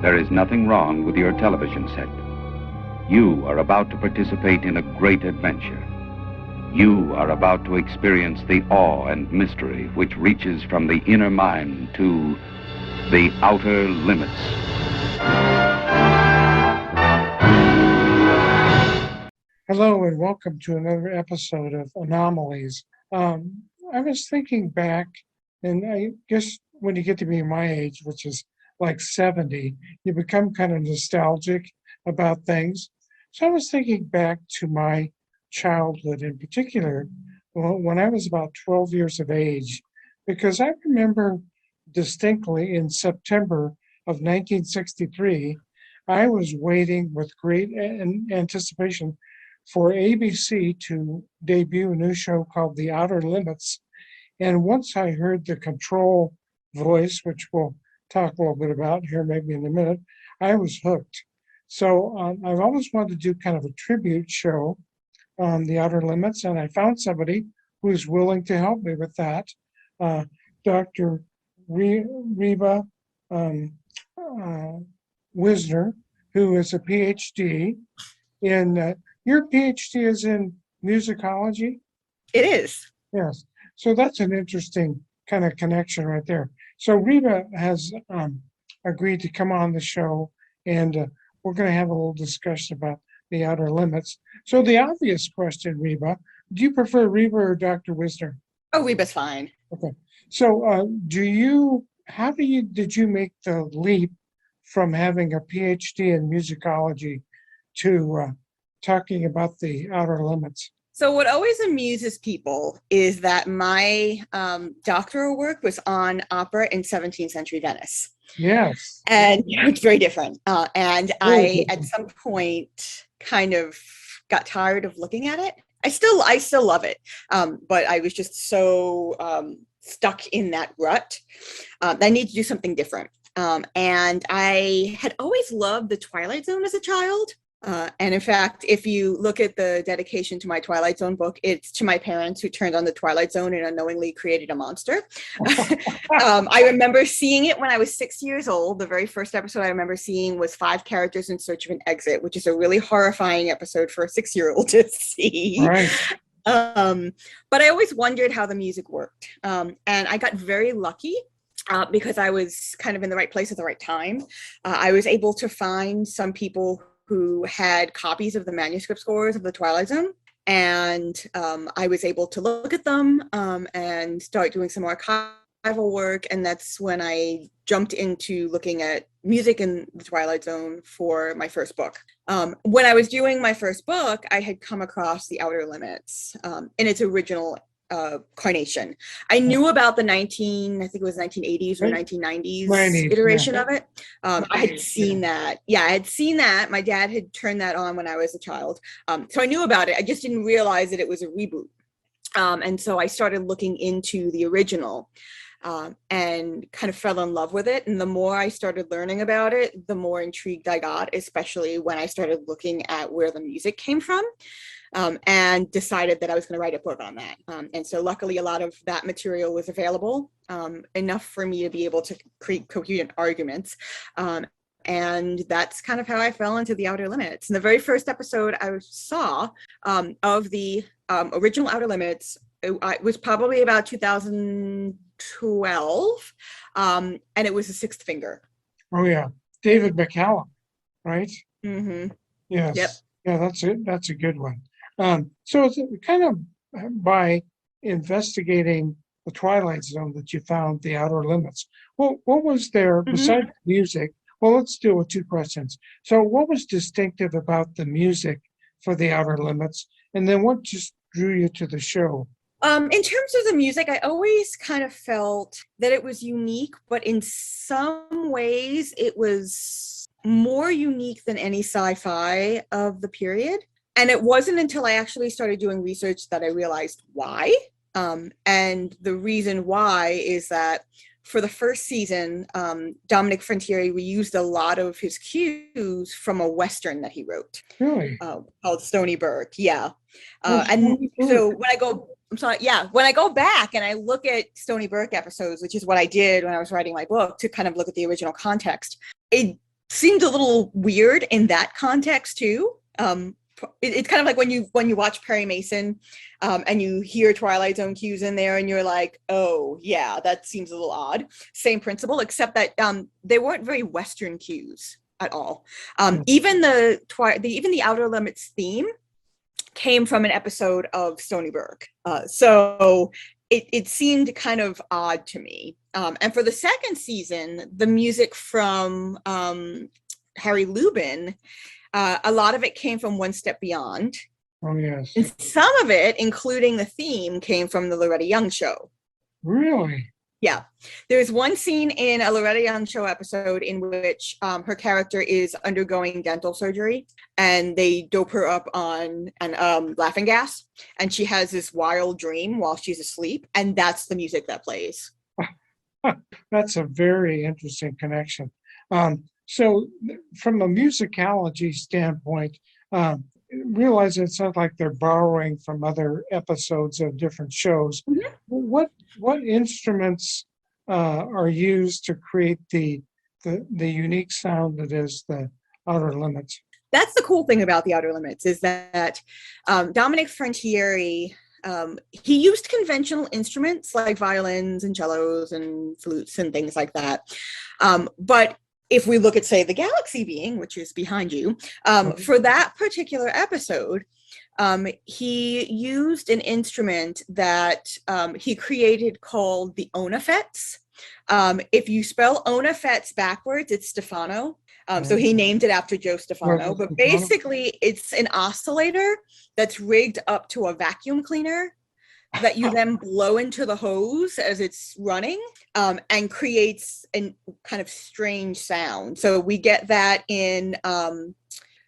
There is nothing wrong with your television set. You are about to participate in a great adventure. You are about to experience the awe and mystery which reaches from the inner mind to the outer limits. Hello and welcome to another episode of Anomalies. I was thinking back, and I guess when you get to be my age, which is like 70, you become kind of nostalgic about things. So I was thinking back to my childhood in particular, when I was about 12 years of age, because I remember distinctly in September of 1963, I was waiting with great anticipation for ABC to debut a new show called The Outer Limits. And once I heard the control voice, which we'll talk a little bit about here maybe in a minute, I was hooked. So I've always wanted to do kind of a tribute show on The Outer Limits, and I found somebody who's willing to help me with that. Dr. Reba Wissner, who is a Ph.D. in, your Ph.D. is in musicology? It is. Yes. So that's an interesting kind of connection right there. So Reba has agreed to come on the show, and we're going to have a little discussion about The Outer Limits. So the obvious question, Reba, do you prefer Reba or Dr. Wissner? Oh, Reba's fine. Okay. So did you make the leap from having a PhD in musicology to talking about The Outer Limits? So what always amuses people is that my doctoral work was on opera in 17th century Venice. Yes. And it's very different. And I, at some point, kind of got tired of looking at it. I still love it. But I was just so stuck in that rut. I need to do something different. And I had always loved the Twilight Zone as a child. And in fact, if you look at the dedication to my Twilight Zone book, it's to my parents who turned on the Twilight Zone and unknowingly created a monster. I remember seeing it when I was 6 years old. The very first episode I remember seeing was 5 characters in search of an exit, which is a really horrifying episode for a 6-year-old to see. Right. But I always wondered how the music worked. And I got very lucky. Because I was kind of in the right place at the right time. I was able to find some people who had copies of the manuscript scores of the Twilight Zone. And I was able to look at them and start doing some archival work. And that's when I jumped into looking at music in the Twilight Zone for my first book. When I was doing my first book, I had come across The Outer Limits in its original carnation. I knew about the 1980s or 1990s iteration of it. I had seen that. Yeah, I had seen that. My dad had turned that on when I was a child. So I knew about it. I just didn't realize that it was a reboot. And so I started looking into the original and kind of fell in love with it. And the more I started learning about it, the more intrigued I got, especially when I started looking at where the music came from. And decided that I was going to write a book on that. And so luckily a lot of that material was available, enough for me to be able to create coherent arguments. And that's kind of how I fell into The Outer Limits. And the very first episode I saw of the original Outer Limits, it was probably about 2012. And it was The Sixth Finger. Oh, yeah. David McCallum, right? Mm-hmm. Yes. Yep. Yeah, that's a good one. So it's kind of by investigating the Twilight Zone that you found The Outer Limits. Well, what was there besides music? Well, let's deal with 2 questions. So what was distinctive about the music for The Outer Limits? And then what just drew you to the show? In terms of the music, I always kind of felt that it was unique, but in some ways it was more unique than any sci-fi of the period. And it wasn't until I actually started doing research that I realized why. And the reason why is that for the first season, Dominic Frontiere reused a lot of his cues from a Western that he wrote. Really? Called Stony Burke. Yeah. And so when I go, when I go back and I look at Stony Burke episodes, which is what I did when I was writing my book to kind of look at the original context, seemed a little weird in that context too. It's kind of like when you watch Perry Mason, and you hear Twilight Zone cues in there, and you're like, oh yeah, that seems a little odd. Same principle, except that they weren't very Western cues at all. Even the Outer Limits theme came from an episode of Stony Brook. So it seemed kind of odd to me. And for the second season, the music from Harry Lubin, a lot of it came from One Step Beyond. Oh, yes. And some of it, including the theme, came from the Loretta Young show. Really? Yeah. There's one scene in a Loretta Young show episode in which her character is undergoing dental surgery, and they dope her up on laughing gas, and she has this wild dream while she's asleep, and that's the music that plays. That's a very interesting connection. So from a musicology standpoint, realize it's not like they're borrowing from other episodes of different shows. Mm-hmm. What instruments are used to create the unique sound that is the Outer Limits? That's the cool thing about the Outer Limits, is that Dominic Frontieri, he used conventional instruments like violins and cellos and flutes and things like that. But if we look at, say, the Galaxy Being, which is behind you, for that particular episode, he used an instrument that he created called the Onafets. If you spell Onafets backwards, it's Stefano. So he named it after Joe Stefano. But basically, it's an oscillator that's rigged up to a vacuum cleaner that you then blow into the hose as it's running, and creates a kind of strange sound. So we get that in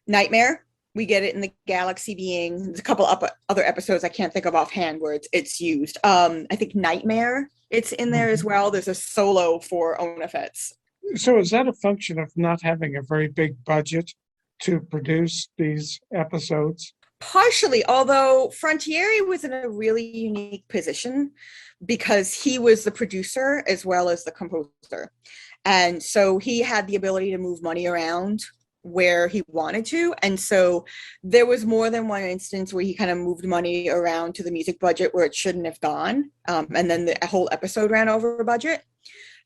Nightmare. We get it in the Galaxy Being. There's a couple other episodes I can't think of offhand where it's used. I think Nightmare, it's in there as well. There's a solo for Onafets. So is that a function of not having a very big budget to produce these episodes? Partially, although Frontieri was in a really unique position because he was the producer as well as the composer. And so he had the ability to move money around where he wanted to. And so there was more than one instance where he kind of moved money around to the music budget where it shouldn't have gone. And then the whole episode ran over budget.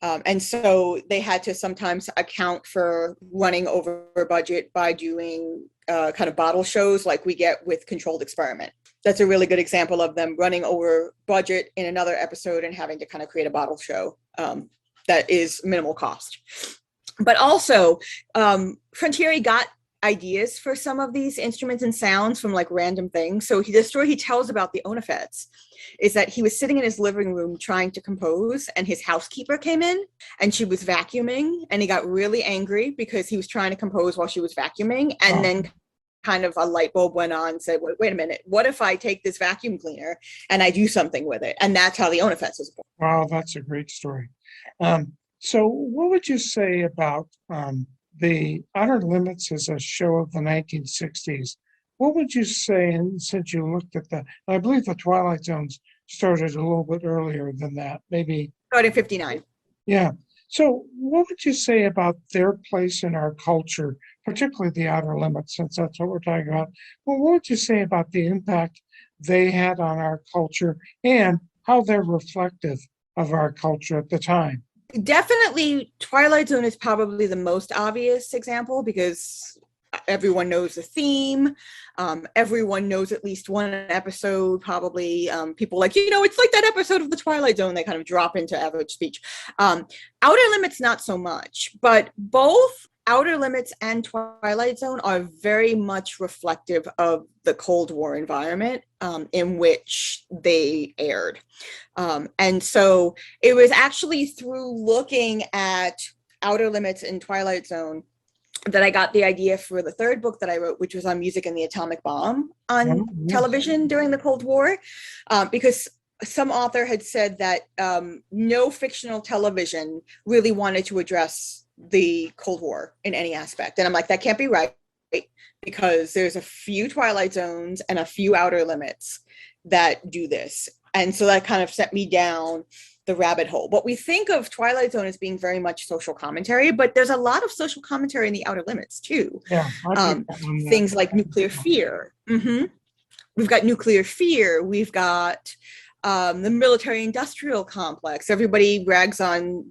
And so they had to sometimes account for running over budget by doing kind of bottle shows like we get with Controlled Experiment. That's a really good example of them running over budget in another episode and having to kind of create a bottle show that is minimal cost. But also, Frontieri got ideas for some of these instruments and sounds from like random things. So the story he tells about the Onafets is that he was sitting in his living room trying to compose, and his housekeeper came in and she was vacuuming, and he got really angry because he was trying to compose while she was vacuuming. And then kind of a light bulb went on and said, wait a minute, what if I take this vacuum cleaner and I do something with it? And that's how the Onafets was born. Wow, that's a great story. So what would you say about the Outer Limits as a show of the 1960s? What would you say, and since you looked at I believe the Twilight Zones started a little bit earlier than that, maybe. Started in 59. Yeah. So what would you say about their place in our culture, particularly the Outer Limits, since that's what we're talking about? Well, what would you say about the impact they had on our culture and how they're reflective of our culture at the time? Definitely, Twilight Zone is probably the most obvious example because everyone knows the theme. Everyone knows at least one episode, probably. People like, it's like that episode of the Twilight Zone. They kind of drop into average speech. Outer Limits, not so much, but both Outer Limits and Twilight Zone are very much reflective of the Cold War environment in which they aired. And so it was actually through looking at Outer Limits and Twilight Zone that I got the idea for the third book that I wrote, which was on music and the atomic bomb on television during the Cold War, because some author had said that no fictional television really wanted to address the Cold War in any aspect. And I'm like, that can't be right, because there's a few Twilight Zones and a few Outer Limits that do this. And so that kind of set me down the rabbit hole. But we think of Twilight Zone as being very much social commentary, but there's a lot of social commentary in the Outer Limits too. Yeah, Things like nuclear fear. We've got nuclear fear. We've got the military-industrial complex. Everybody rags on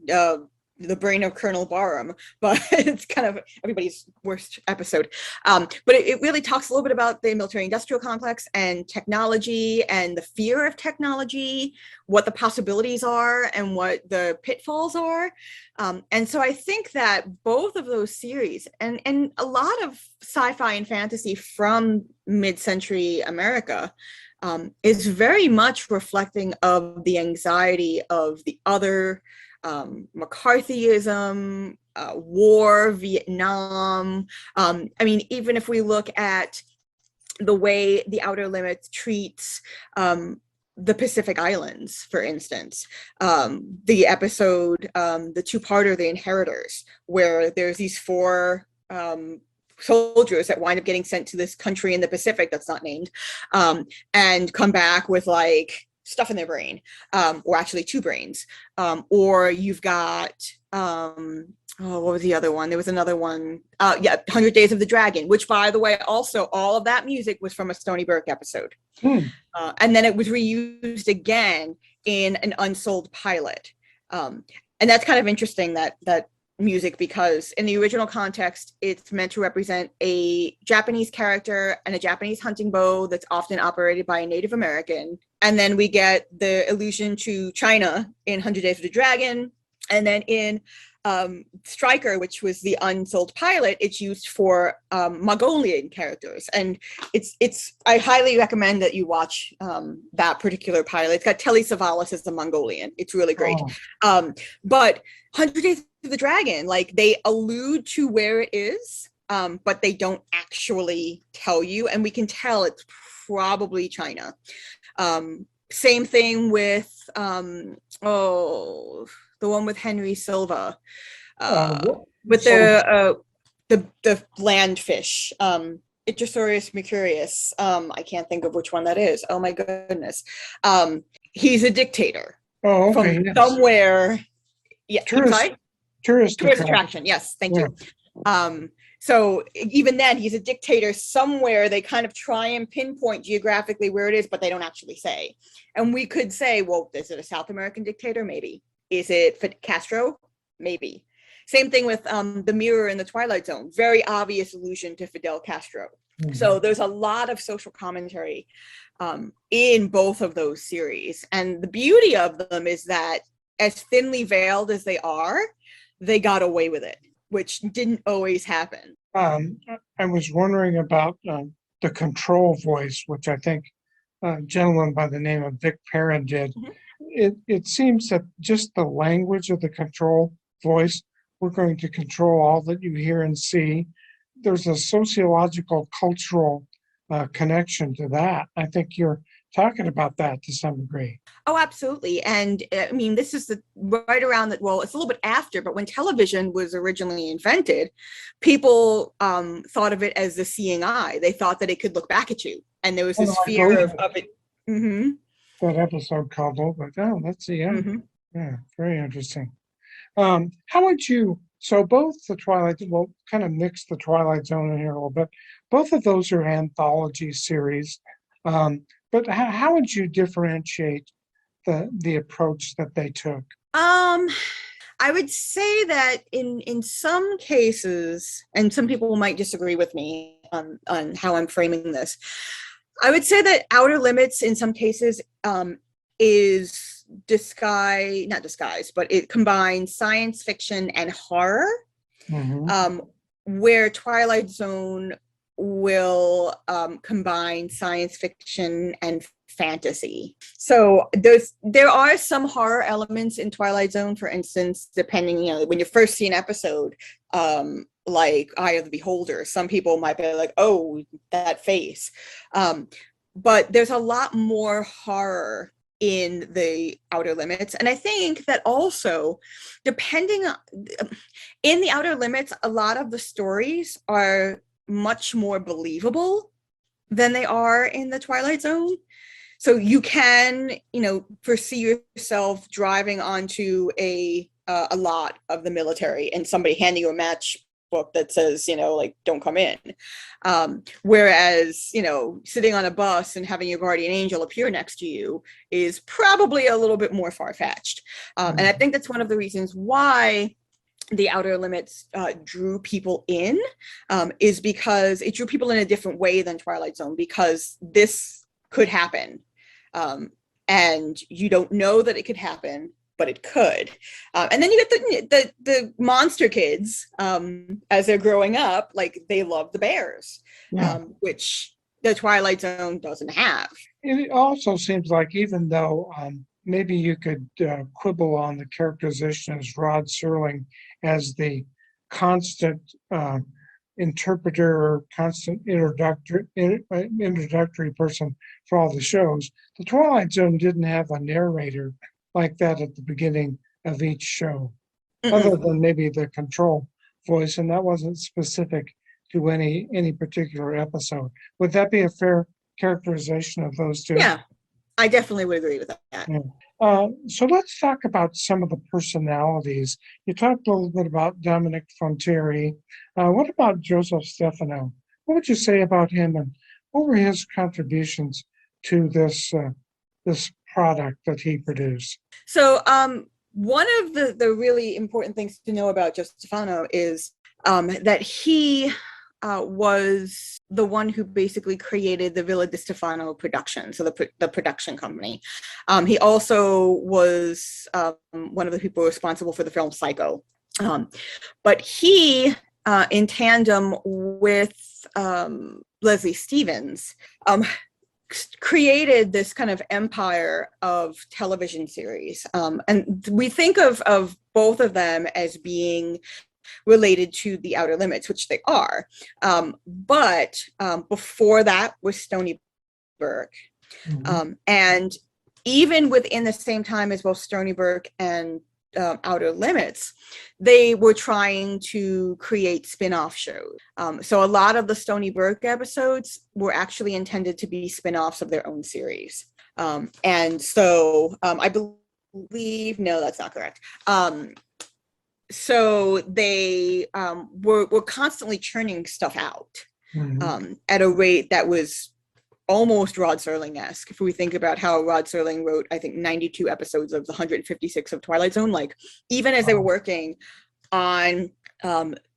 the brain of Colonel Barham, but it's kind of everybody's worst episode. But it really talks a little bit about the military-industrial complex and technology and the fear of technology, what the possibilities are and what the pitfalls are. And so I think that both of those series and a lot of sci-fi and fantasy from mid-century America is very much reflecting of the anxiety of the other, McCarthyism, war, Vietnam. I mean, even if we look at the way the Outer Limits treats the Pacific Islands, for instance, the episode, the two-parter, The Inheritors, where there's these four soldiers that wind up getting sent to this country in the Pacific that's not named, and come back with like stuff in their brain, or actually two brains. Or you've got, what was the other one? There was another one, 100 Days of the Dragon, which, by the way, also all of that music was from a Stony Burke episode. And then it was reused again in an Unsold pilot. And that's kind of interesting, that music, because in the original context, it's meant to represent a Japanese character and a Japanese hunting bow that's often operated by a Native American. And then we get the allusion to China in 100 Days of the Dragon. And then in Striker, which was the Unsold pilot, it's used for Mongolian characters. And I highly recommend that you watch that particular pilot. It's got Telly Savalas as the Mongolian. It's really great. But 100 Days of the Dragon, like, they allude to where it is, but they don't actually tell you. And we can tell it's probably China. Same thing with, the one with Henry Silva, with the landfish, Ichthyosaurus mercurius. I can't think of which one that is. Oh my goodness. He's a dictator. From somewhere. Yeah, tourist attraction. Yes, thank you. So even then, he's a dictator somewhere. They kind of try and pinpoint geographically where it is, but they don't actually say. And we could say, well, is it a South American dictator? Maybe. Is it Castro? Maybe. Same thing with the mirror in the Twilight Zone. Very obvious allusion to Fidel Castro. So there's a lot of social commentary in both of those series. And the beauty of them is that as thinly veiled as they are, they got away with it, which didn't always happen. I was wondering about the control voice, which I think a gentleman by the name of Vic Perrin did. It seems that just the language of the control voice, we're going to control all that you hear and see. There's a sociological, cultural connection to that. I think you're talking about that to some degree. Oh, absolutely. And I mean, this is right around that. Well, it's a little bit after, but when television was originally invented, people thought of it as the seeing eye. They thought that it could look back at you. And there was this fear of it. That episode called Over. Oh, let's see. Yeah, very interesting. How would you, so both the Twilight, we'll kind of mix the Twilight Zone in here a little bit. Both of those are anthology series. But how would you differentiate the approach that they took? I would say that in some cases, and some people might disagree with me on how I'm framing this, I would say that Outer Limits in some cases is not disguised, but it combines science fiction and horror, where Twilight Zone will combine science fiction and fantasy. So there are some horror elements in Twilight Zone, for instance, depending, when you first see an episode, like Eye of the Beholder, some people might be like, oh, that face. But there's a lot more horror in the Outer Limits. And I think that also, depending on, in the Outer Limits, a lot of the stories are much more believable than they are in the Twilight Zone. So you can, foresee yourself driving onto a lot of the military and somebody handing you a matchbook that says, like, don't come in. Whereas, sitting on a bus and having your guardian angel appear next to you is probably a little bit more far-fetched. And I think that's one of the reasons why the Outer Limits drew people in, is because it drew people in a different way than Twilight Zone, because this could happen. And you don't know that it could happen, but it could. And then you get the monster kids, as they're growing up, like, they love the bears, which the Twilight Zone doesn't have. It also seems like, even though maybe you could quibble on the characterization as Rod Serling as the constant interpreter or constant introductory person for all the shows, the Twilight Zone didn't have a narrator like that at the beginning of each show, other than maybe the control voice, and that wasn't specific to any particular episode. Would that be a fair characterization of those two? Yeah, I definitely would agree with that. Yeah. So let's talk about some of the personalities. You talked a little bit about Dominic Frontieri. What about Joseph Stefano? What would you say about him, and what were his contributions to this product that he produced? So one of the really important things to know about Joseph Stefano is that he was the one who basically created the Villa di Stefano production, so the production company. He also was one of the people responsible for the film Psycho. But he, in tandem with Leslie Stevens, created this kind of empire of television series. And we think of both of them as being related to the Outer Limits, which they are. But before that was Stony Burke. And even within the same time as both Stony Burke and Outer Limits, they were trying to create spin-off shows. So a lot of the Stony Burke episodes were actually intended to be spin-offs of their own series. And so I believe, no, that's not correct. So they were constantly churning stuff out at a rate that was almost Rod Serling-esque. If we think about how Rod Serling wrote, I think, 92 episodes of the 156 of Twilight Zone, like, even as they were working on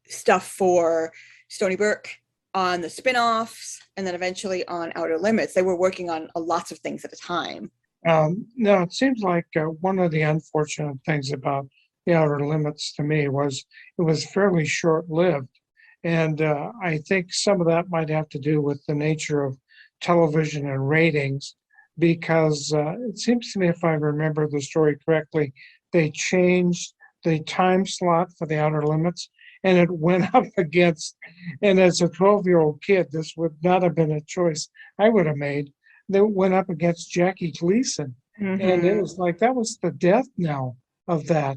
stuff for Stony Burke, on the spin-offs, and then eventually on Outer Limits, they were working on lots of things at a time. Now, it seems like one of the unfortunate things about the Outer Limits to me was it was fairly short-lived. And I think some of that might have to do with the nature of television and ratings, because it seems to me, if I remember the story correctly, they changed the time slot for the Outer Limits, and it went up against, and as a 12-year-old kid, this would not have been a choice I would have made. They went up against Jackie Gleason, and it was like, that was the death knell of that.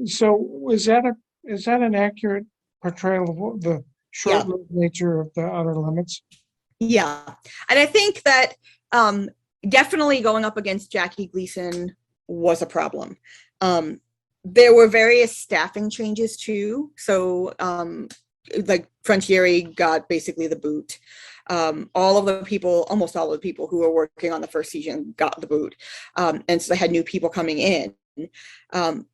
So is that an accurate portrayal of the short-lived nature of the Outer Limits? Yeah, and I think that definitely going up against Jackie Gleason was a problem. There wwere various staffing changes too. So like, Frontieri got basically the boot. Almost all of the people who were working on the first season got the boot. And so they had new people coming in.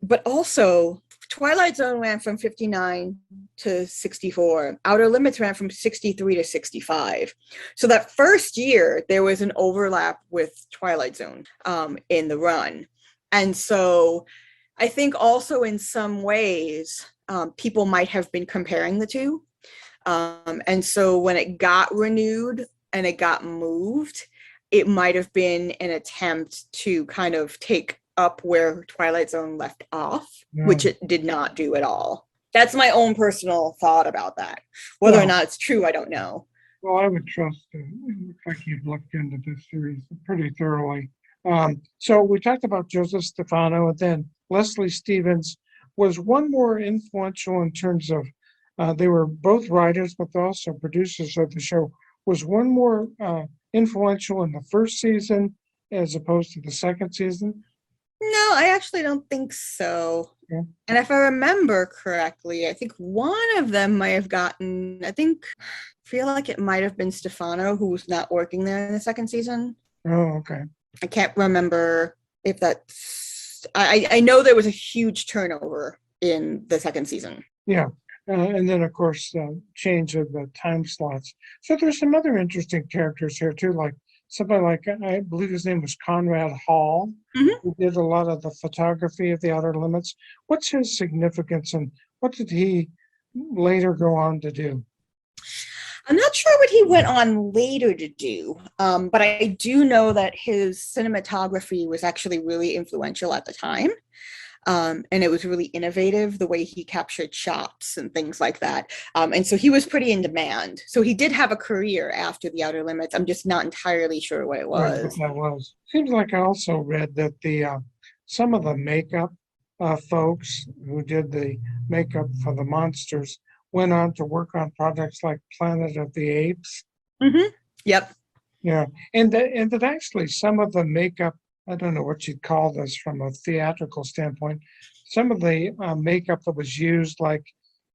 But also, Twilight Zone ran from 59 to 64. Outer Limits ran from 63 to 65. So that first year, there was an overlap with Twilight Zone in the run. And so I think also in some ways, people might have been comparing the two. And so when it got renewed and it got moved, it might have been an attempt to kind of take up where Twilight Zone left off, which it did not do at all. That's my own personal thought about that. Whether or not it's true, I don't know. Well, I would trust it. It looks like you've looked into this series pretty thoroughly. So we talked about Joseph Stefano, and then Leslie Stevens was one more influential in terms of, they were both writers, but also producers of the show. Was one more influential in the first season as opposed to the second season? No, I actually don't think so. Yeah. And if I remember correctly, I think one of them might have gotten, feel like it might have been Stefano, who was not working there in the second season. Oh, okay. I can't remember if that's, I know there was a huge turnover in the second season. Yeah. And then, of course, change of the time slots. So there's some other interesting characters here, too, like somebody like, I believe his name was Conrad Hall, who did a lot of the photography of the Outer Limits. What's his significance and what did he later go on to do? I'm not sure what he went on later to do, but I do know that his cinematography was actually really influential at the time. And it was really innovative, the way he captured shots and things like that. And so he was pretty in demand. So he did have a career after the Outer Limits. I'm just not entirely sure what it was. Right, what that was. Seems like I also read that the some of the makeup folks who did the makeup for the monsters went on to work on projects like Planet of the Apes. Yep. Yeah, and that actually some of the makeup, I don't know what you'd call this from a theatrical standpoint, some of the makeup that was used, like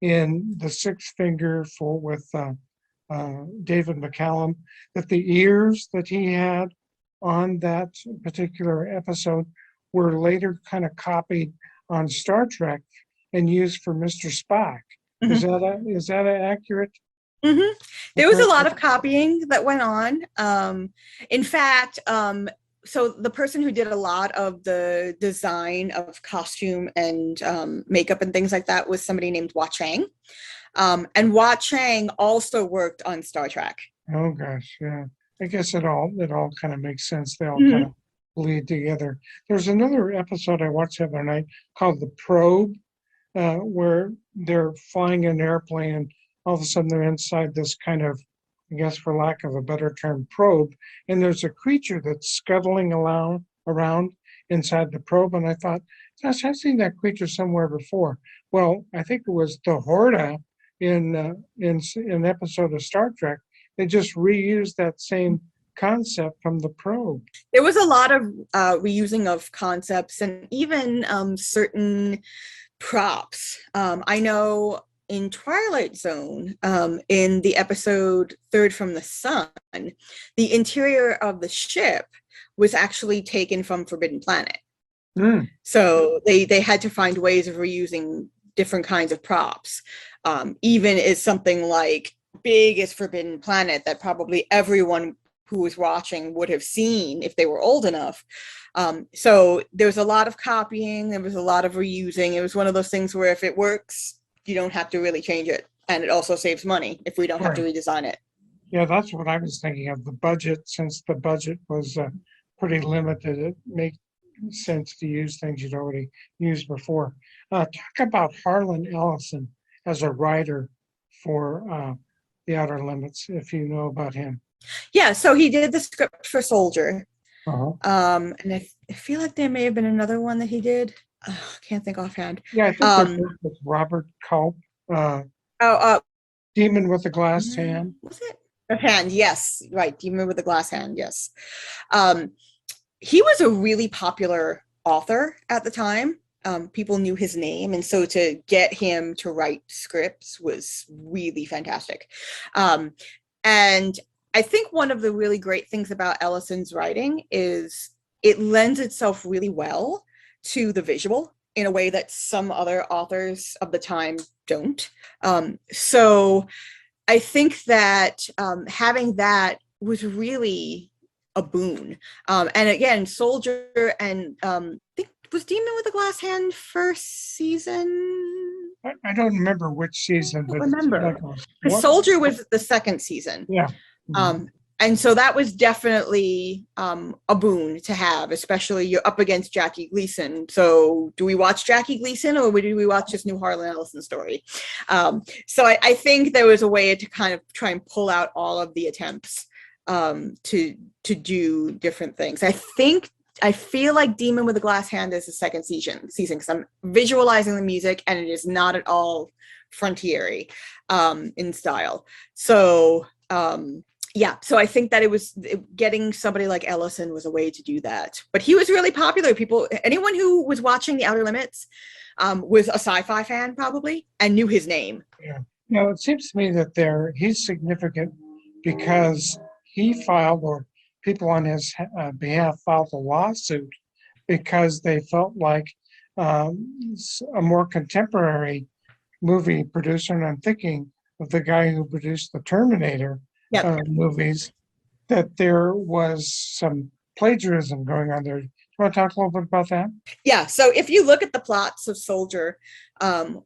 in The Sixth Finger with David McCallum, that the ears that he had on that particular episode were later kind of copied on Star Trek and used for Mr. Spock. Is that accurate? There was a lot of copying that went on. In fact, so the person who did a lot of the design of costume and makeup and things like that was somebody named Hua Chang. And Hua Chang also worked on Star Trek. Oh gosh, yeah. I guess it all kind of makes sense. They all kind of bleed together. There's another episode I watched the other night called The Probe, where they're flying an airplane and all of a sudden they're inside this kind of, I guess for lack of a better term, probe, and there's a creature that's scuttling around inside the probe, and I thought, gosh, I've seen that creature somewhere before. Well, I think it was the Horta in an episode of Star Trek. They just reused that same concept from the probe. There was a lot of reusing of concepts and even certain props. I know in Twilight Zone, in the episode Third from the Sun, the interior of the ship was actually taken from Forbidden Planet. So they had to find ways of reusing different kinds of props, even as something like big as Forbidden Planet that probably everyone who was watching would have seen if they were old enough. So there was a lot of copying, there was a lot of reusing. It was one of those things where if it works, you don't have to really change it. And it also saves money if we don't have to redesign it. Yeah, that's what I was thinking of. The budget, since the budget was pretty limited, it made sense to use things you'd already used before. Talk about Harlan Ellison as a writer for The Outer Limits, if you know about him. Yeah, so he did the script for Soldier. Uh-huh. And I feel like there may have been another one that he did. I can't think offhand. Yeah, I think with Robert Culp. Demon with the Glass Hand. Was it? A hand, yes, right. Demon with the Glass Hand, yes. He was a really popular author at the time. People knew his name, and so to get him to write scripts was really fantastic. And I think one of the really great things about Ellison's writing is it lends itself really well to the visual in a way that some other authors of the time don't. So I think that having that was really a boon. And again, Soldier and I think was Demon with the Glass Hand first season? I don't remember which season. I don't remember. Because Soldier was the second season. Yeah. And so that was definitely a boon to have, especially you're up against Jackie Gleason. So do we watch Jackie Gleason or do we watch this new Harlan Ellison story? So I think there was a way to kind of try and pull out all of the attempts to do different things. I feel like Demon with a Glass Hand is the second season because I'm visualizing the music and it is not at all frontier-y in style. So Yeah, so I think that getting somebody like Ellison was a way to do that. But he was really popular. Anyone who was watching The Outer Limits was a sci-fi fan probably and knew his name. Yeah. It seems to me that he's significant because he filed, or people on his behalf filed a lawsuit because they felt like a more contemporary movie producer, and I'm thinking of the guy who produced the Terminator movies, that there was some plagiarism going on there. Do you want to talk a little bit about that? Yeah, so if you look at the plots of Soldier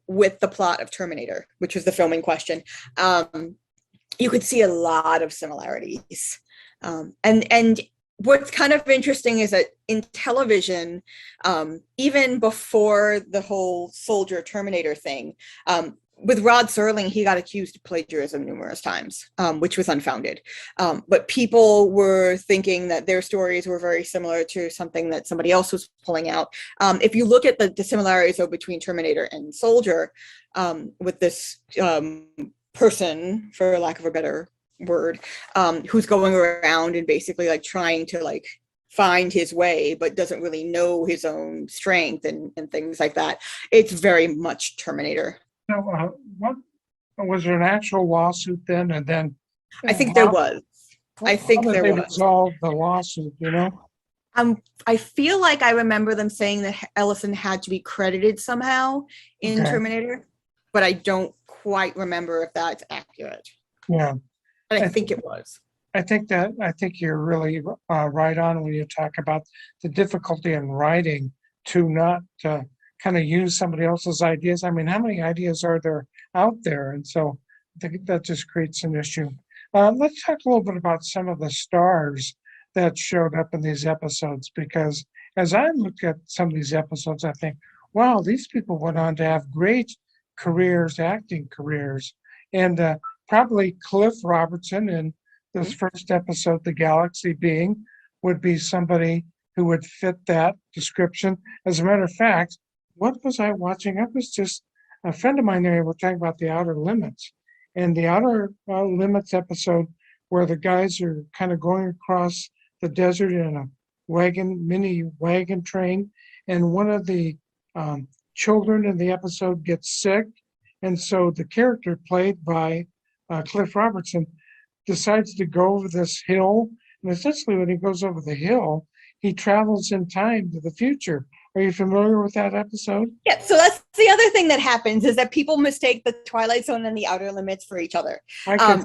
with the plot of Terminator, which was the film in question, you could see a lot of similarities. And what's kind of interesting is that in television, even before the whole Soldier Terminator thing, with Rod Serling, he got accused of plagiarism numerous times, which was unfounded. But people were thinking that their stories were very similar to something that somebody else was pulling out. If you look at the similarities between Terminator and Soldier, with this person, for lack of a better word, who's going around and basically like trying to like find his way, but doesn't really know his own strength and things like that. It's very much Terminator. So, what was there an actual lawsuit then? And then I think there was. I think there was. Resolved the lawsuit, you know? I feel like I remember them saying that Ellison had to be credited somehow in Terminator, but I don't quite remember if that's accurate. Yeah. But I think it was. I think you're really right on when you talk about the difficulty in writing to not kind of use somebody else's ideas. I mean, how many ideas are there out there? And so I think that just creates an issue. Let's talk a little bit about some of the stars that showed up in these episodes, because as I look at some of these episodes, I think, wow, these people went on to have great careers, acting careers. And probably Cliff Robertson in this first episode, The Galaxy Being, would be somebody who would fit that description. As a matter of fact, what was I watching? I was just a friend of mine there. We're talking about The Outer Limits, and The Outer Limits episode where the guys are kind of going across the desert in a mini wagon train, and one of the children in the episode gets sick, and so the character played by Cliff Robertson decides to go over this hill, and essentially when he goes over the hill, he travels in time to the future. Are you familiar with that episode? Yeah, so that's the other thing that happens, is that people mistake the Twilight Zone and the Outer Limits for each other.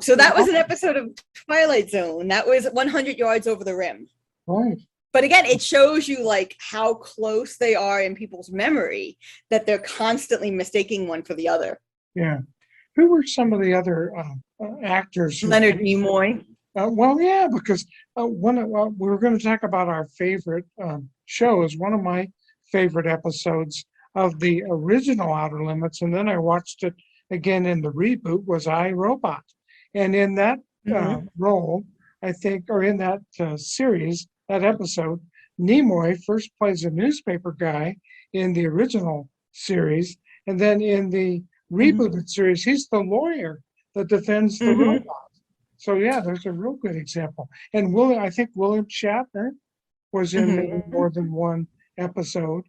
So that was an episode of Twilight Zone. That was 100 Yards Over the Rim. Right. But again, it shows you like how close they are in people's memory, that they're constantly mistaking one for the other. Yeah. Who were some of the other actors? Leonard Nimoy. Well, yeah, because we were going to talk about our favorite shows. One of my favorite episodes of the original Outer Limits, and then I watched it again in the reboot, was I, Robot. And in that role, I think, or in that series, that episode, Nimoy first plays a newspaper guy in the original series, and then in the rebooted series, he's the lawyer that defends the robot. So yeah, there's a real good example. And I think William Shatner was in more than one episode.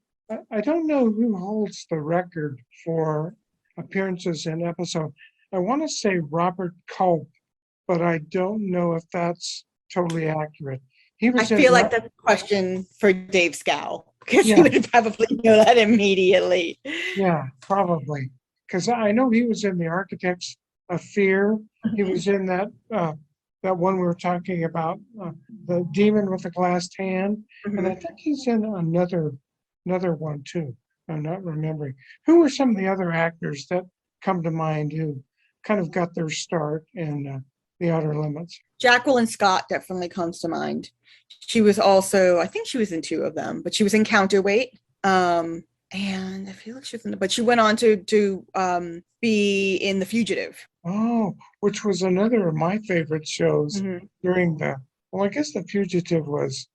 I don't know who holds the record for appearances in episode. I want to say Robert Culp, but I don't know if that's totally accurate. I feel like that's a question for Dave Scow, because he would probably know that immediately. Yeah, probably. Because I know he was in The Architects of Fear. He was in that one we were talking about, the Demon with the Glassed Hand, and I think he's in another one too. I'm not remembering. Who were some of the other actors that come to mind who kind of got their start in The Outer Limits? Jacqueline Scott definitely comes to mind. She was also, I think she was in two of them, but she was in Counterweight. And I feel like she was but she went on to be in The Fugitive. Oh, which was another of my favorite shows during I guess The Fugitive was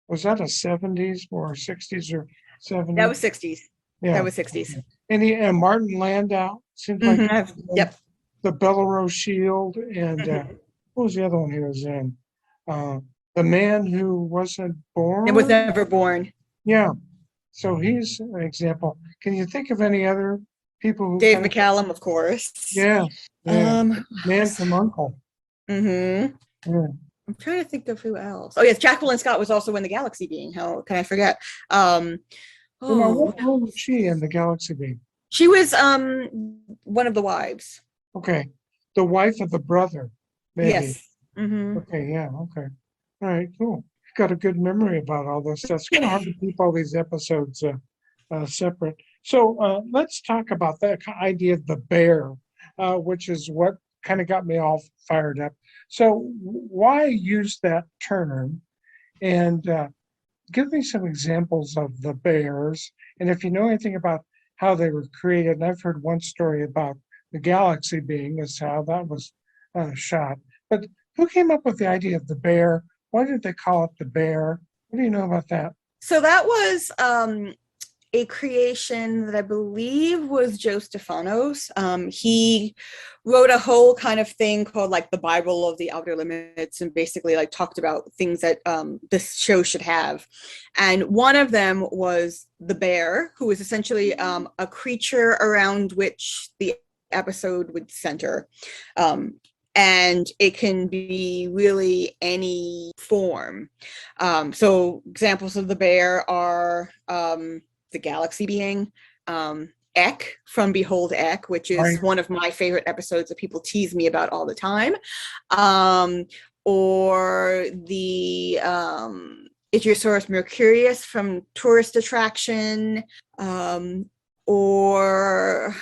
that a 70s or 60s or 70s? That was 60s. Yeah. That was 60s. And Martin Landau seemed like Yep. the Belarus Shield, and what was the other one he was in? The Man Who Wasn't It was Born. never born. Yeah. So he's an example. Can you think of any other people who Dave kind of, McCallum, of course. yeah, yeah. Um, Man from Uncle. mhm. Yeah. I'm trying to think of who else. Oh yes, Jacqueline Scott was also in The Galaxy Being. How can I forget? Um, You know, oh, what role was she in the Galaxy Beam? she was one of the wives. Okay. The wife of the brother, maybe. Yes. Hmm. Okay, yeah, okay. All right, cool. Got a good memory about all this stuff. It's kind of hard to keep all these episodes separate. So let's talk about the idea of the bear, which is what kind of got me all fired up. So why use that term? And give me some examples of the bears. And if you know anything about how they were created, and I've heard one story about the galaxy being is how that was shot. But who came up with the idea of the bear? Why did they call it the bear? What do you know about that? So that was a creation that I believe was Joe Stefano's. He wrote a whole kind of thing called like the Bible of the Outer Limits, and basically like talked about things that this show should have. And one of them was the bear, who is essentially a creature around which the episode would center. And it can be really any form. So examples of the bear are the Galaxy Being, Ek from Behold Ek, which is Right. one of my favorite episodes that people tease me about all the time. Or the Ichthyosaurus mercurius from Tourist Attraction, or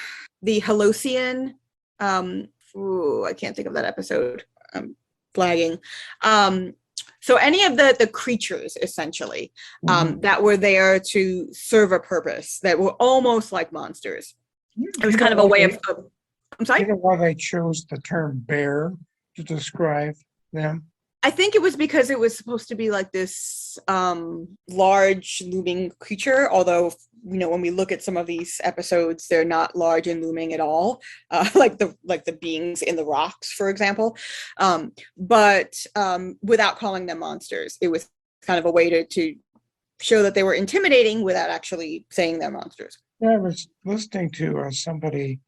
the Halocian. I can't think of that episode. I'm flagging. So any of the creatures, essentially, that were there to serve a purpose, that were almost like monsters. It was kind of a way of, I'm sorry? You know why they chose the term bear to describe them? I think it was because it was supposed to be like this large looming creature, although, you know, when we look at some of these episodes, they're not large and looming at all, like the beings in the rocks, for example. But without calling them monsters, it was kind of a way to show that they were intimidating without actually saying they're monsters. Yeah, I was listening to somebody,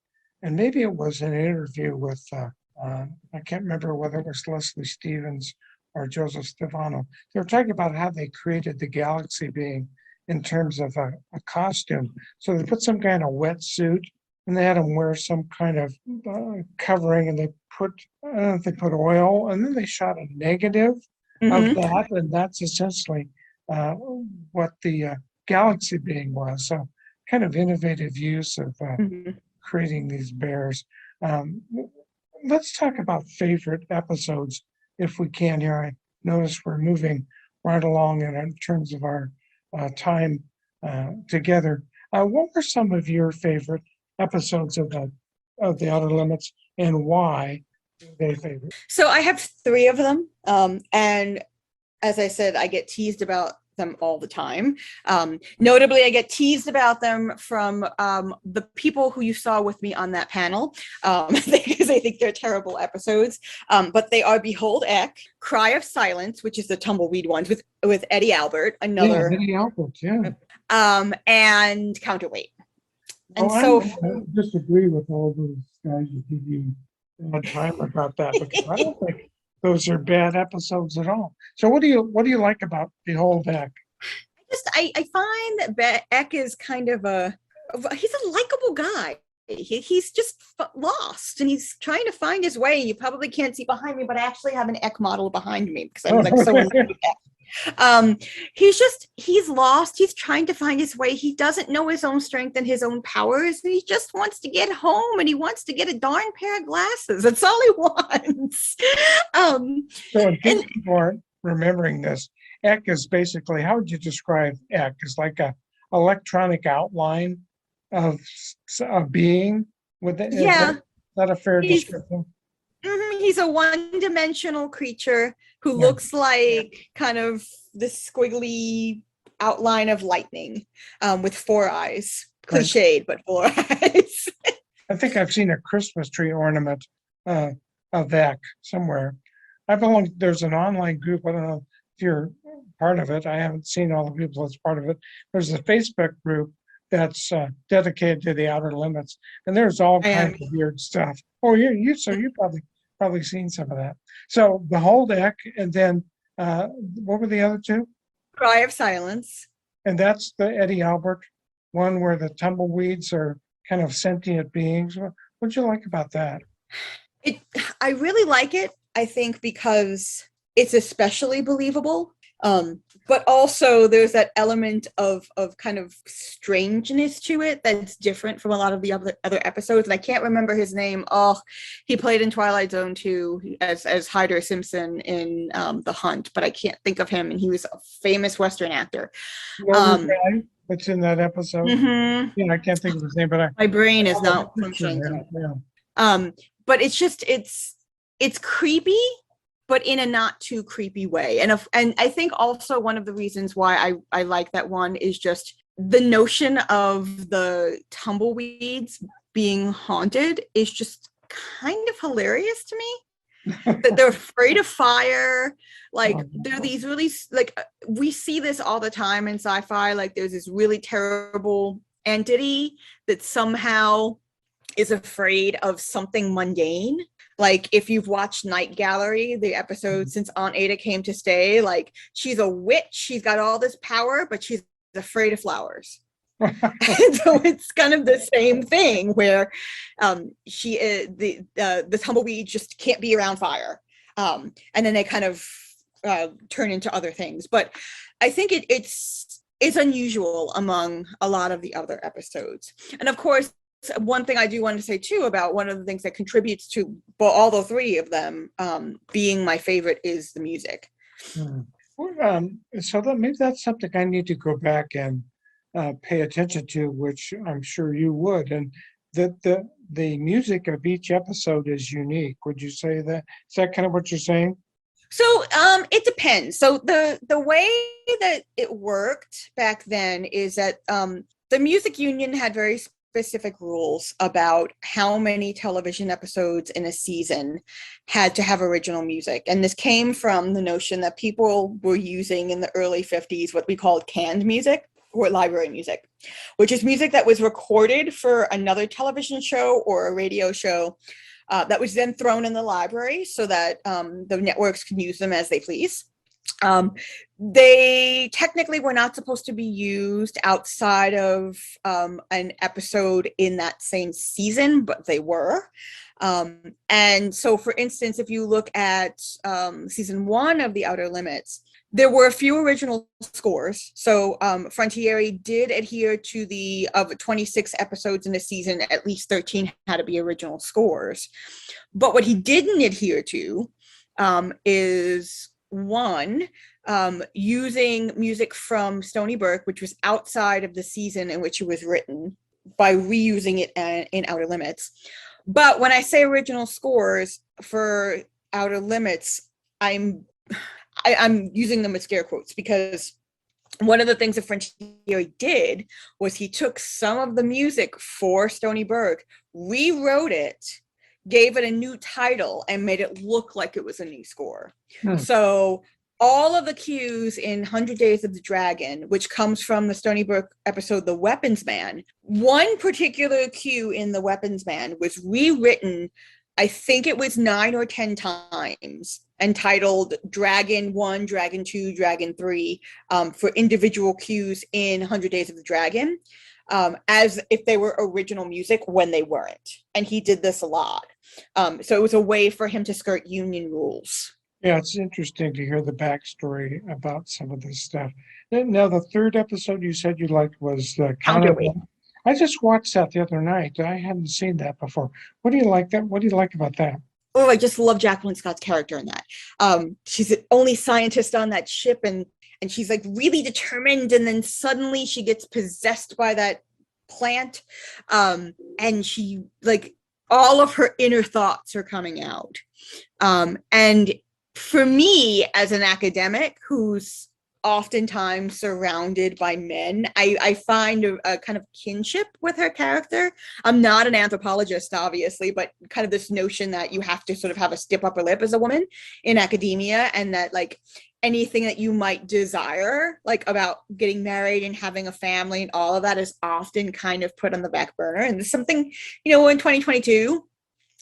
and maybe it was an interview with, I can't remember whether it was Leslie Stevens or Joseph Stefano. They were talking about how they created the galaxy being in terms of a costume. So they put some kind of wetsuit, and they had him wear some kind of covering, and they put, I don't know if they put oil, and then they shot a negative of that, and that's essentially what the galaxy being was. So kind of innovative use of creating these bears. Let's talk about favorite episodes if we can here. I notice we're moving right along in terms of our time together. What were some of your favorite episodes of the Outer Limits, and why were they favorite? So I have 3 of them, and as I said, I get teased about them all the time. Notably, I get teased about them from the people who you saw with me on that panel, because they think they're terrible episodes. But they are Behold Ek, Cry of Silence, which is the tumbleweed ones with Eddie Albert, another, Eddie Albert, and Counterweight. And I disagree with all those guys who give you a time about that, because I don't think those are bad episodes at all. So what do you like about Behold Ek? I find that Ek is kind of he's a likable guy. He's just lost, and he's trying to find his way. You probably can't see behind me, but I actually have an Ek model behind me because I'm like so in love with Ek. He's lost. He's trying to find his way. He doesn't know his own strength and his own powers, and he just wants to get home, and he wants to get a darn pair of glasses. That's all he wants. So in case people aren't remembering this, Ek is basically, how would you describe Ek? It's like a electronic outline of a being. Is that a fair description? He's a one-dimensional creature who looks like kind of this squiggly outline of lightning, with 4 eyes. Cliched, but 4 eyes. I think I've seen a Christmas tree ornament of Ek somewhere. I belong, there's an online group. I don't know if you're part of it. I haven't seen all the people that's part of it. There's a Facebook group that's dedicated to the outer limits, and there's all I am. kinds of weird stuff. Oh, so you probably seen some of that. So the whole deck, and then what were the other two? Cry of Silence. And that's the Eddie Albert one where the tumbleweeds are kind of sentient beings. What'd you like about that? I really like it, I think, because it's especially believable. But also there's that element of kind of strangeness to it that's different from a lot of the other episodes. And I can't remember his name. Oh, he played in Twilight Zone 2 as Hyder Simpson in The Hunt, but I can't think of him. And he was a famous Western actor. That's in that episode. Mm-hmm. Yeah, I can't think of his name, but my brain is not functioning. Yeah. But it's just it's creepy, but in a not too creepy way. And I think also one of the reasons why I like that one is just the notion of the tumbleweeds being haunted is just kind of hilarious to me. That they're afraid of fire. Like there are these really, like, we see this all the time in sci-fi. Like there's this really terrible entity that somehow is afraid of something mundane. Like if you've watched Night Gallery, the episode since Aunt Ada came to stay, like she's a witch, she's got all this power, but she's afraid of flowers. And so it's kind of the same thing where the tumbleweed just can't be around fire, and then they kind of turn into other things. But I think it's unusual among a lot of the other episodes. And of course, one thing I do want to say too about one of the things that contributes to all the three of them being my favorite is the music. So maybe that's something I need to go back and pay attention to, which I'm sure you would. And that the music of each episode is unique. Would you say that? Is that kind of what you're saying? So it depends. So the way that it worked back then is that the music union had very specific rules about how many television episodes in a season had to have original music. And this came from the notion that people were using in the early 50s what we called canned music, or library music, which is music that was recorded for another television show or a radio show that was then thrown in the library so that the networks can use them as they please. They technically were not supposed to be used outside of an episode in that same season, but they were. And so, for instance, if you look at season 1 of The Outer Limits, there were a few original scores. So Frontieri did adhere to the of 26 episodes in a season, at least 13 had to be original scores. But what he didn't adhere to is one, using music from Stony Brook, which was outside of the season in which it was written, by reusing it in Outer Limits. But when I say original scores for Outer Limits, I'm using them with scare quotes, because one of the things that Frontieri did was he took some of the music for Stony Brook, rewrote it, gave it a new title, and made it look like it was a new score. So all of the cues in 100 Days of the Dragon, which comes from the Stony Brook episode, The Weapons Man, one particular cue in The Weapons Man was rewritten, I think it was 9 or 10 times, entitled Dragon 1, Dragon 2, Dragon 3, for individual cues in 100 Days of the Dragon, as if they were original music when they weren't. And he did this a lot. So it was a way for him to skirt union rules. Yeah, it's interesting to hear the backstory about some of this stuff. Now, the third episode you said you liked was the Counterweight. I just watched that the other night. I hadn't seen that before. What do you like about that? Oh, I just love Jacqueline Scott's character in that. She's the only scientist on that ship, and she's like really determined, and then suddenly she gets possessed by that plant, and she, like, all of her inner thoughts are coming out. And for me, as an academic who's oftentimes surrounded by men. I find a kind of kinship with her character. I'm not an anthropologist, obviously, but kind of this notion that you have to sort of have a stiff upper lip as a woman in academia, and that like anything that you might desire, like about getting married and having a family and all of that, is often kind of put on the back burner. And there's something, in 2022,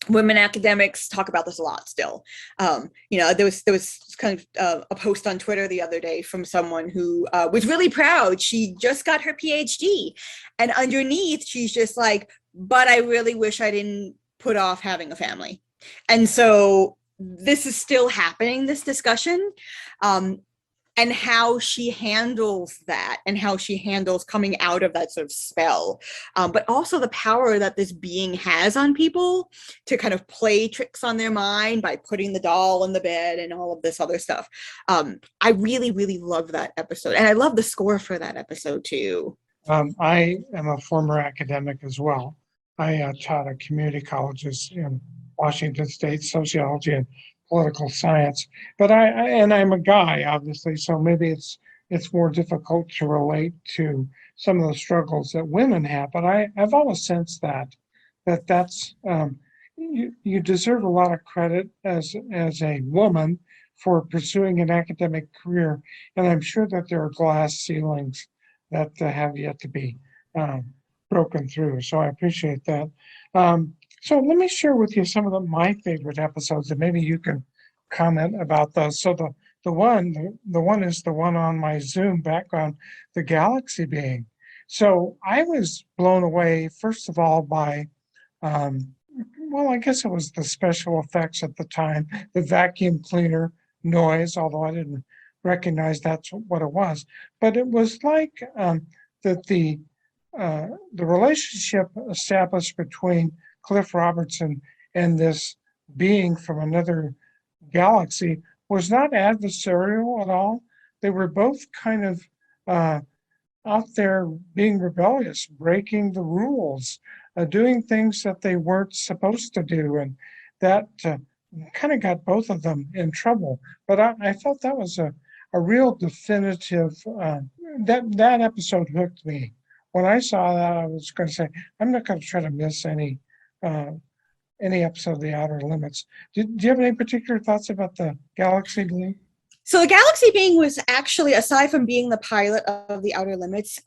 women academics talk about this a lot still. There was kind of a post on Twitter the other day from someone who was really proud. She just got her Ph.D. and underneath she's just like, but I really wish I didn't put off having a family. And so this is still happening, this discussion. And how she handles that, and how she handles coming out of that sort of spell, but also the power that this being has on people to kind of play tricks on their mind by putting the doll in the bed and all of this other stuff. I really, really love that episode, and I love the score for that episode too. I am a former academic as well. I taught at community colleges in Washington State, sociology and political science, but I'm a guy, obviously, so maybe it's more difficult to relate to some of the struggles that women have. But I've always sensed that's you deserve a lot of credit as a woman for pursuing an academic career, and I'm sure that there are glass ceilings that have yet to be broken through. So I appreciate that. So let me share with you some of my favorite episodes, and maybe you can comment about those. So the one is the one on my Zoom background, the galaxy being. So I was blown away, first of all, by, I guess it was the special effects at the time, the vacuum cleaner noise, although I didn't recognize that's what it was. But it was like that the relationship established between Cliff Robertson and this being from another galaxy was not adversarial at all. They were both kind of out there being rebellious, breaking the rules, doing things that they weren't supposed to do. And that kind of got both of them in trouble. But I felt that was a real definitive, that episode hooked me. When I saw that, I was going to say, I'm not going to try to miss any episode of The Outer Limits. Do you have any particular thoughts about the Galaxy Being? So the Galaxy Being was actually, aside from being the pilot of The Outer Limits,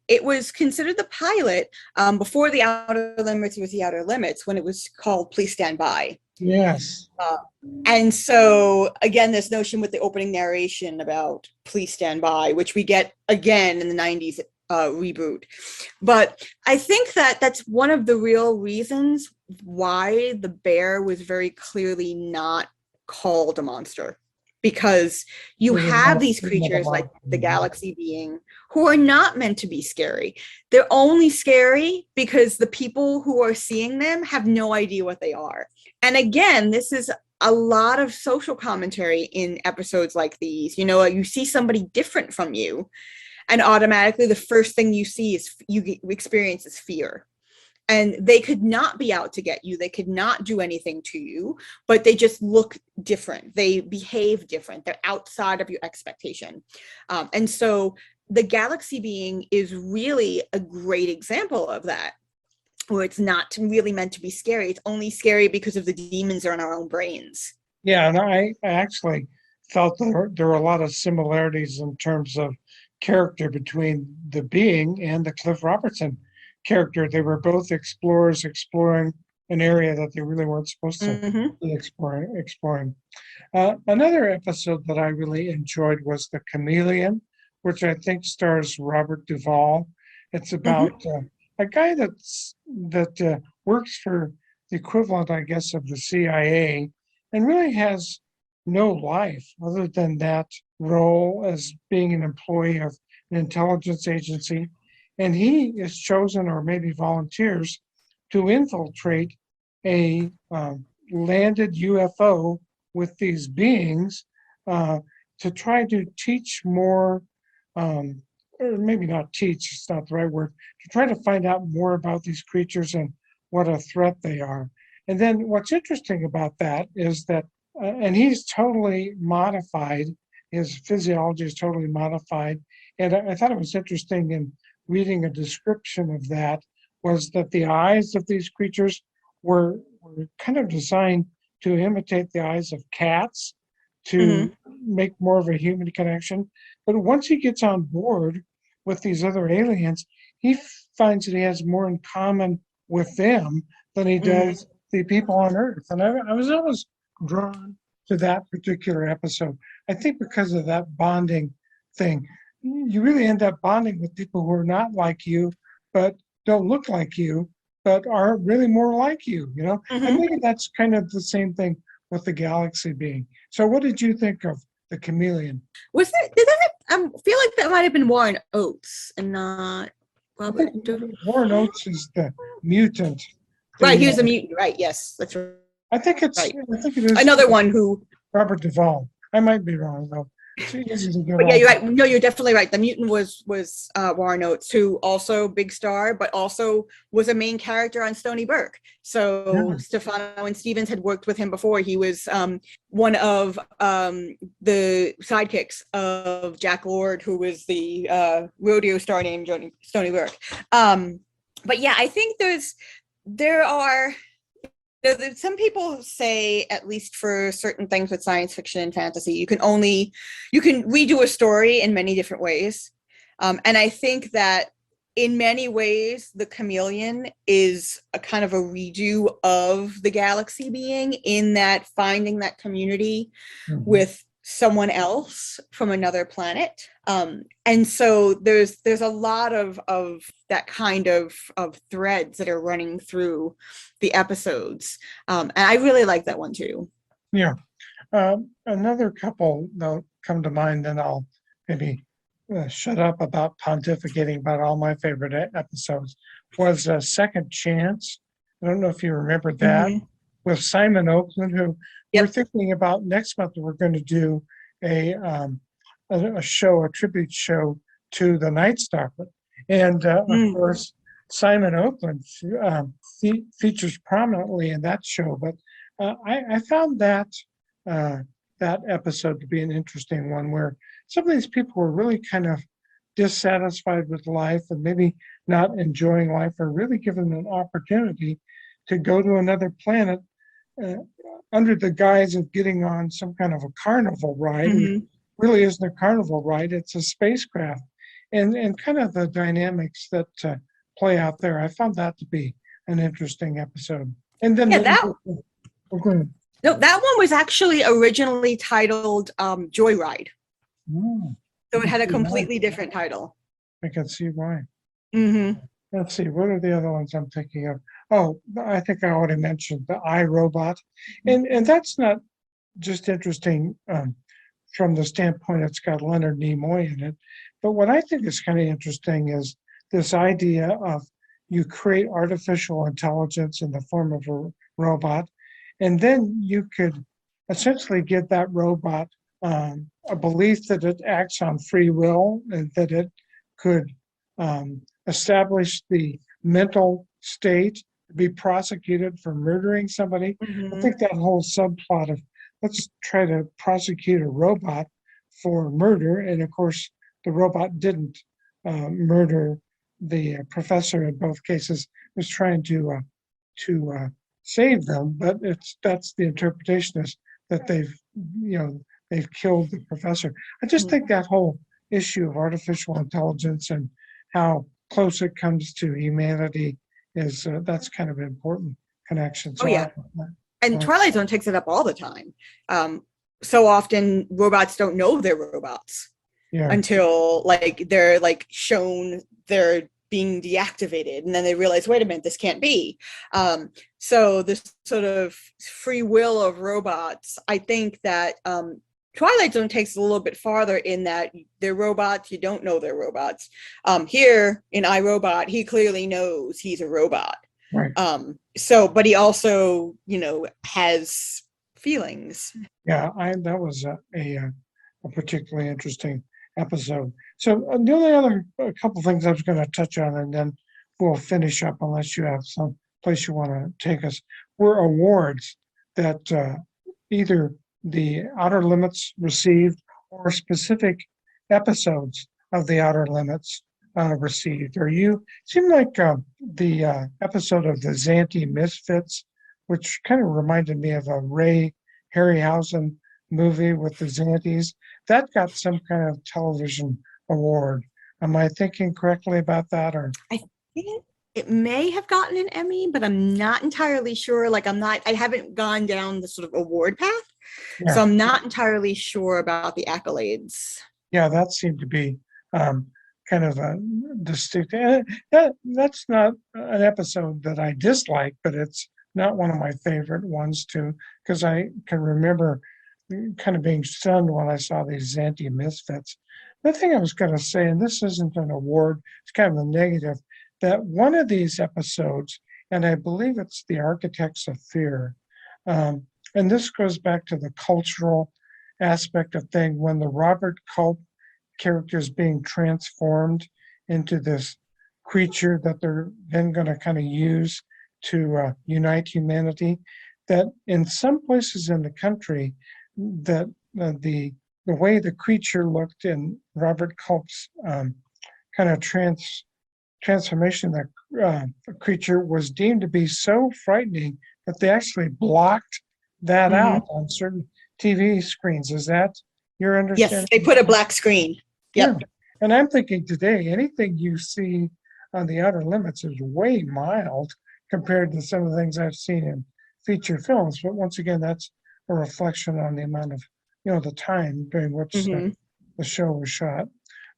it was considered the pilot before The Outer Limits was The Outer Limits, when it was called Please Stand By. Yes. And so, again, this notion with the opening narration about Please Stand By, which we get again in the 90s reboot. But I think that that's one of the real reasons why the bear was very clearly not called a monster, because you have these creatures like the Galaxy Being who are not meant to be scary. They're only scary because the people who are seeing them have no idea what they are. And again, this is a lot of social commentary in episodes like these. You see somebody different from you, and automatically the first thing you see is you experience is fear. And they could not be out to get you. They could not do anything to you, but they just look different. They behave different. They're outside of your expectation. And so the Galaxy Being is really a great example of that, where it's not really meant to be scary. It's only scary because of the demons that are in our own brains. Yeah, and I actually felt there were a lot of similarities in terms of character between the being and the Cliff Robertson character. They were both explorers exploring an area that they really weren't supposed to be exploring. Another episode that I really enjoyed was The Chameleon, which I think stars Robert Duvall. It's about a guy that works for the equivalent, I guess, of the CIA, and really has no life other than that role as being an employee of an intelligence agency. And he is chosen, or maybe volunteers, to infiltrate a landed UFO with these beings to try to teach more, or maybe not teach, it's not the right word, to try to find out more about these creatures and what a threat they are. And then what's interesting about that is that, and he's totally modified his physiology is totally modified. And I thought it was interesting in reading a description of that was that the eyes of these creatures were kind of designed to imitate the eyes of cats to make more of a human connection. But once he gets on board with these other aliens, he finds that he has more in common with them than he does the people on Earth. And I was always drawn to that particular episode. I think because of that bonding thing, you really end up bonding with people who are not like you, but don't look like you, but are really more like you, you know? And maybe that's kind of the same thing with the galaxy being. So what did you think of the Chameleon? Was there, did that, I feel like that might have been Warren Oates and not Robert. Warren Oates is the mutant. Right, he was a mutant, right, yes, that's right. I think it is Another one who, Robert Duvall. I might be wrong though. but yeah, you're right. No, you're definitely right. The mutant was Warren Oates, who also big star, but also was a main character on Stony Burke. So Stefano and Stevens had worked with him before. He was one of the sidekicks of Jack Lord, who was the rodeo star named Stony Burke. But yeah, I think some people say, at least for certain things with science fiction and fantasy, you can redo a story in many different ways. And I think that in many ways, the Chameleon is a kind of a redo of the galaxy being, in that finding that community with someone else from another planet. And so there's a lot of that kind of threads that are running through the episodes. And I really like that one too. Yeah. Another couple that'll come to mind, then I'll maybe shut up about pontificating about all my favorite episodes, was Second Chance. I don't know if you remember that, with Simon Oakland, who we're thinking about next month. We're going to do a tribute show to the Night Stalker. And of course, Simon Oakland features prominently in that show. But I found that episode to be an interesting one, where some of these people were really kind of dissatisfied with life and maybe not enjoying life, or really given an opportunity to go to another planet under the guise of getting on some kind of a carnival ride. It really isn't a carnival ride, it's a spacecraft. And kind of the dynamics that play out there. I found that to be an interesting episode. And then that one was actually originally titled Joyride. So it had a completely different title. I can see why. Let's see, what are the other ones I'm thinking of? Oh, I think I already mentioned the iRobot. And that's not just interesting from the standpoint it's got Leonard Nimoy in it. But what I think is kind of interesting is this idea of you create artificial intelligence in the form of a robot, and then you could essentially get that robot a belief that it acts on free will, and that it could establish the mental state to be prosecuted for murdering somebody. I think that whole subplot of let's try to prosecute a robot for murder, and of course the robot didn't murder the professor in both cases, was trying to save them, but that's the interpretation, is that they've killed the professor. I just think that whole issue of artificial intelligence and how close it comes to humanity is that's kind of an important connection. So and Twilight Zone takes it up all the time. So often robots don't know they're robots until they're shown they're being deactivated, and then they realize, wait a minute, this can't be. So this sort of free will of robots, I think that Twilight Zone takes it a little bit farther, in that they're robots, you don't know they're robots. Here in iRobot, he clearly knows he's a robot. Right. But he also, has feelings. Yeah, that was a particularly interesting episode. So the only other couple things I was going to touch on, and then we'll finish up, unless you have some place you want to take us, were awards that either the Outer Limits received or specific episodes of The Outer Limits received? Or you seem like the episode of the Zante Misfits, which kind of reminded me of a Ray Harryhausen movie with the Zantes. That got some kind of television award. Am I thinking correctly about that? Or I think it may have gotten an Emmy, but I'm not entirely sure. Like I haven't gone down the sort of award path. yeah, So I'm not entirely sure about the accolades. yeah, that seemed to be kind of a distinct. That's not an episode that I dislike, but it's not one of my favorite ones too, because I can remember kind of being stunned when I saw these Zante Misfits. The thing I was going to say, and this isn't an award, it's kind of a negative, that one of these episodes, and I believe it's The Architects of Fear, and this goes back to the cultural aspect of thing when the Robert Culp character is being transformed into this creature that they're then going to kind of use to unite humanity. That in some places in the country, that the way the creature looked in Robert Culp's kind of transformation, that creature was deemed to be so frightening that they actually blocked that out on certain TV screens. Is that your understanding? Yes, they put a black screen. Yep. Yeah. And I'm thinking today, anything you see on The Outer Limits is way mild compared to some of the things I've seen in feature films. But once again, that's a reflection on the amount of, the time during which the show was shot.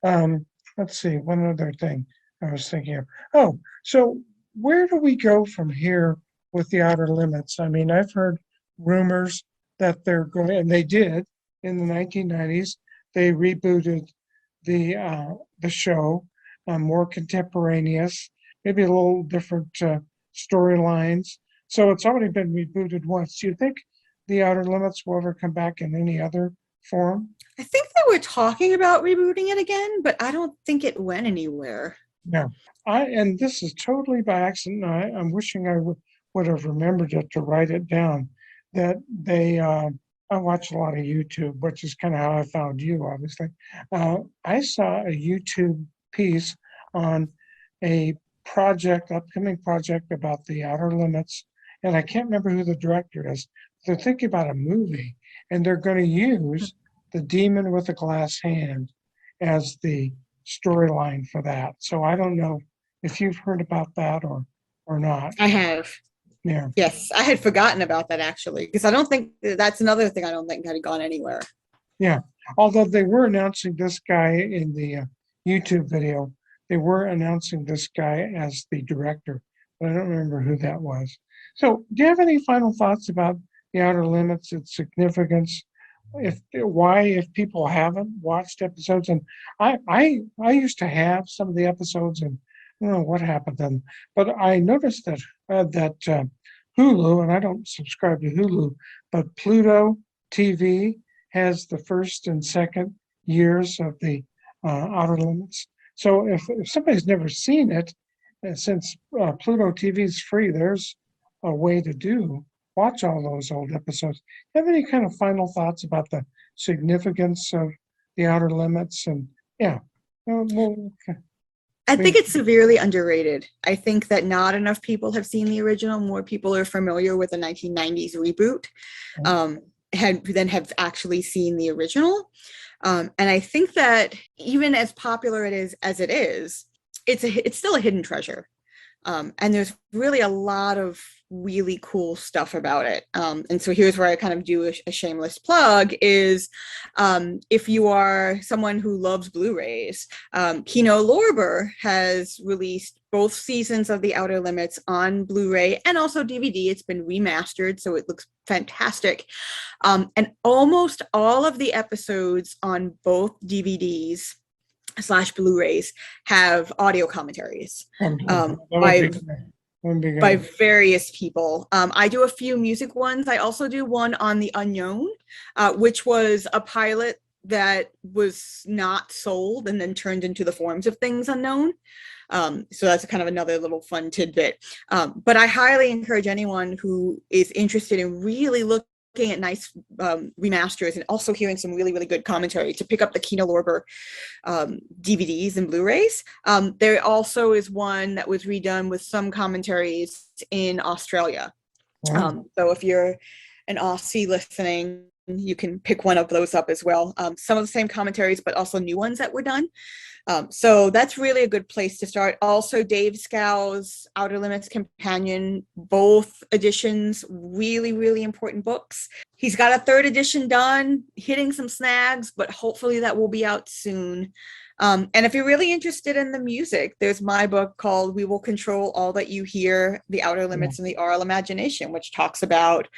Let's see, one other thing I was thinking of. Oh, so where do we go from here with The Outer Limits? I mean, I've heard rumors that they're going, and they did in the 1990s, they rebooted the show, more contemporaneous, maybe a little different storylines. So it's already been rebooted once. Do you think The Outer Limits will ever come back in any other form? I think they were talking about rebooting it again, but I don't think it went anywhere. No. And this is totally by accident. I'm wishing I would have remembered it to write it down. That I watch a lot of YouTube, which is kind of how I found you, obviously. I saw a YouTube piece on a upcoming project about The Outer Limits, and I can't remember who the director is. They're thinking about a movie, and they're going to use the demon with a glass hand as the storyline for that. So I don't know if you've heard about that or not. I have. Yeah. Yes, I had forgotten about that actually, because I don't think that's another thing I don't think had gone anywhere. Yeah. Although they were announcing this guy in the YouTube video, they were announcing this guy as the director, but I don't remember who that was. So do you have any final thoughts about The Outer Limits, its significance, if people haven't watched episodes? And I used to have some of the episodes, and I don't know what happened then, but I noticed that Hulu, and I don't subscribe to Hulu, but Pluto TV has the first and second years of the Outer Limits. So if somebody's never seen it, since Pluto TV is free, there's a way to watch all those old episodes. Have any kind of final thoughts about the significance of The Outer Limits? And yeah, I think it's severely underrated. I think that not enough people have seen the original. More people are familiar with the 1990s reboot, have actually seen the original. And I think that even as popular as it is, it's still a hidden treasure. And there's really a lot of really cool stuff about it. And so here's where I kind of do a shameless plug is if you are someone who loves Blu-rays, Kino Lorber has released both seasons of The Outer Limits on Blu-ray and also DVD. It's been remastered, so it looks fantastic. And almost all of the episodes on both DVDs / Blu-rays have audio commentaries by various people. I do a few music ones. I also do one on The Unknown, which was a pilot that was not sold and then turned into the Forms of Things Unknown. So that's kind of another little fun tidbit. But I highly encourage anyone who is interested in really looking at nice remasters and also hearing some really, really good commentary to pick up the Kino Lorber DVDs and Blu-rays. There also is one that was redone with some commentaries in Australia. So if you're an Aussie listening, you can pick one of those up as well. Some of the same commentaries, but also new ones that were done. So that's really a good place to start. Also, Dave Scow's Outer Limits Companion, both editions, really, really important books. He's got a third edition done, hitting some snags, but hopefully that will be out soon. And if you're really interested in the music, there's my book called We Will Control All That You Hear, The Outer Limits and the Aural Imagination, which talks about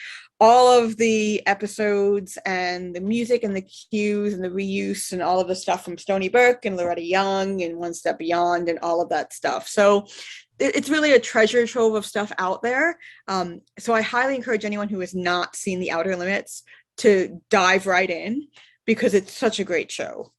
all of the episodes and the music and the cues and the reuse and all of the stuff from Stony Burke and Loretta Young and One Step Beyond and all of that stuff. So it's really a treasure trove of stuff out there. So I highly encourage anyone who has not seen The Outer Limits to dive right in because it's such a great show.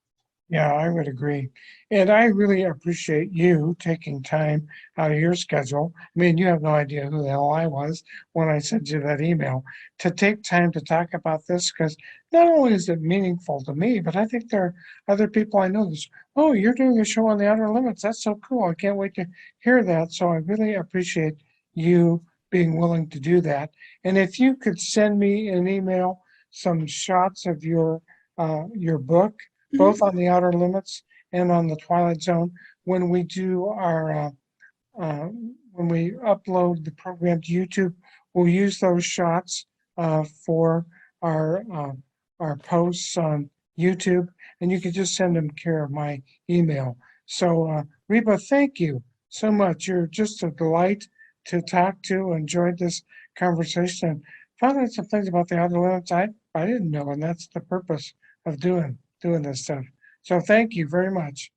Yeah, I would agree. And I really appreciate you taking time out of your schedule. I mean, you have no idea who the hell I was when I sent you that email to take time to talk about this, because not only is it meaningful to me, but I think there are other people I know this. Oh, you're doing a show on the Outer Limits. That's so cool. I can't wait to hear that. So I really appreciate you being willing to do that. And if you could send me an email, some shots of your book, both on the Outer Limits and on the Twilight Zone, when we do our when we upload the program to YouTube, we'll use those shots for our posts on YouTube, and you can just send them care of my email. So Reba, thank you so much. You're just a delight to talk to. Enjoyed this conversation and found out some things about the Outer Limits I didn't know, and that's the purpose of doing this stuff. So thank you very much.